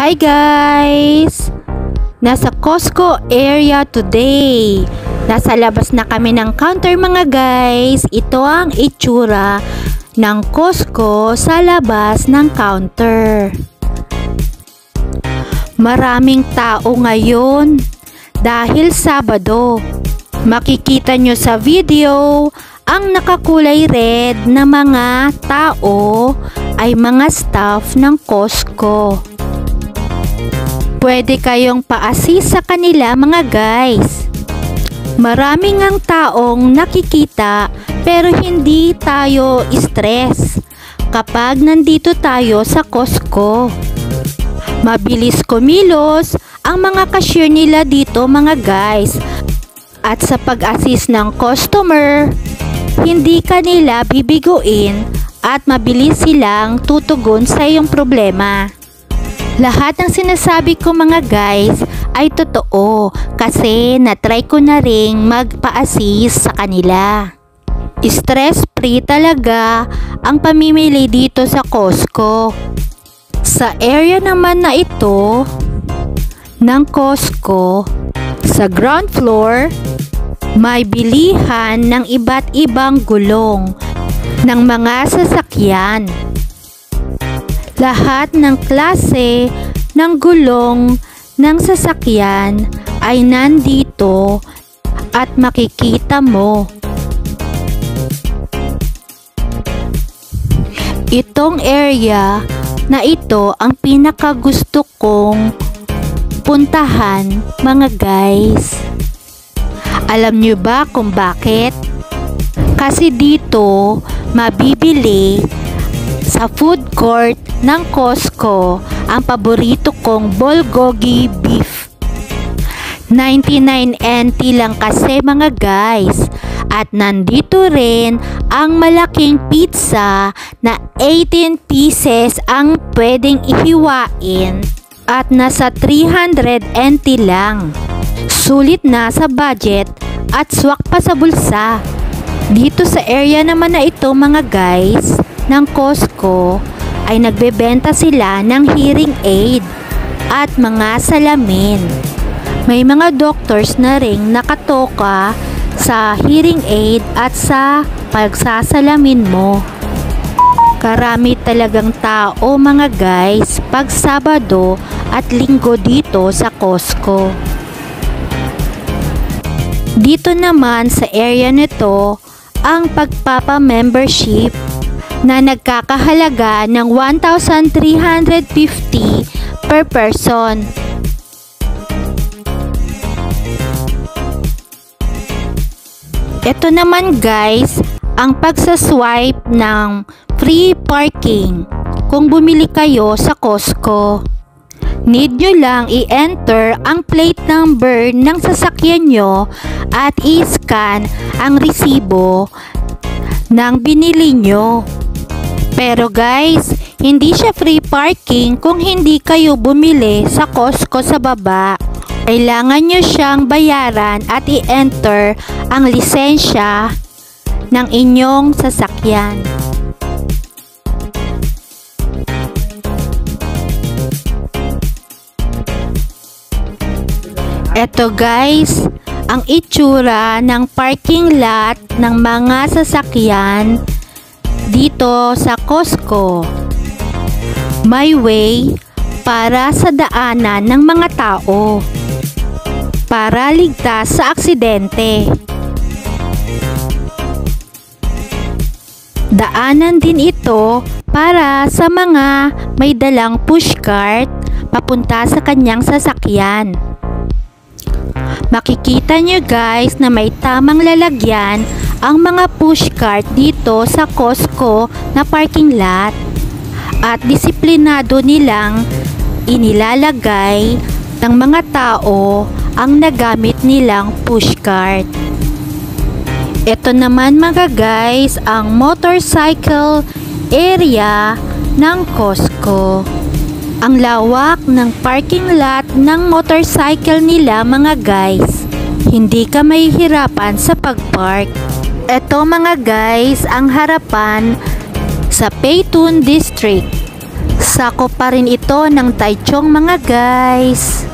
Hi guys! Nasa Costco area today. Nasa labas na kami ng counter mga guys. Ito ang itsura ng Costco sa labas ng counter. Maraming tao ngayon dahil Sabado. Makikita nyo sa video ang nakakulay red na mga tao ay mga staff ng Costco. Pwede kayong pa-assist sa kanila mga guys. Maraming ang taong nakikita pero hindi tayo stress kapag nandito tayo sa Costco. Mabilis kumilos ang mga cashier nila dito mga guys. At sa pag-assist ng customer, hindi kanila bibiguin at mabilis silang tutugon sa iyong problema. Lahat ng sinasabi ko mga guys ay totoo kasi na-try ko na ring magpa-assist sa kanila. Stress free talaga ang pamimili dito sa Costco. Sa area naman na ito ng Costco, sa ground floor, may bilihan ng iba't ibang gulong ng mga sasakyan. Lahat ng klase ng gulong ng sasakyan ay nandito at makikita mo. Itong area na ito ang pinakagusto kong puntahan mga guys. Alam nyo ba kung bakit? Kasi dito mabibili sa food court ng Costco ang paborito kong bulgogi beef. 99 NT lang kasi mga guys. At nandito rin ang malaking pizza na 18 pieces ang pwedeng ihiwain at nasa 300 NT lang. Sulit na sa budget at swak pa sa bulsa. Dito sa area naman na ito mga guys ng Costco ay nagbebenta sila ng hearing aid at mga salamin. May mga doctors na ring nakatoka sa hearing aid at sa pagsasalamin mo. Karami talagang tao mga guys pag Sabado at Linggo dito sa Costco. Dito naman sa area nito ang pagpapa-membership na nagkakahalaga ng 1,350 per person. Ito naman guys, ang pagsaswipe ng free parking kung bumili kayo sa Costco. Need nyo lang i-enter ang plate number ng sasakyan nyo at i-scan ang resibo ng binili nyo. Pero guys, hindi siya free parking kung hindi kayo bumili sa Costco sa baba. Kailangan nyo siyang bayaran at i-enter ang lisensya ng inyong sasakyan. Eto guys, ang itsura ng parking lot ng mga sasakyan dito sa Costco. May way para sa daanan ng mga tao para ligtas sa aksidente. Daanan din ito para sa mga may dalang pushcart papunta sa kanyang sasakyan. Makikita nyo guys na may tamang lalagyan ang mga pushcart dito sa Costco na parking lot. At disiplinado nilang inilalagay ng mga tao ang nagamit nilang pushcart. Ito naman mga guys ang motorcycle area ng Costco. Ang lawak ng parking lot ng motorcycle nila mga guys. Hindi ka mahihirapan sa pagpark. Ito mga guys ang harapan sa Paytun District. Sakop pa rin ito ng Taichung mga guys.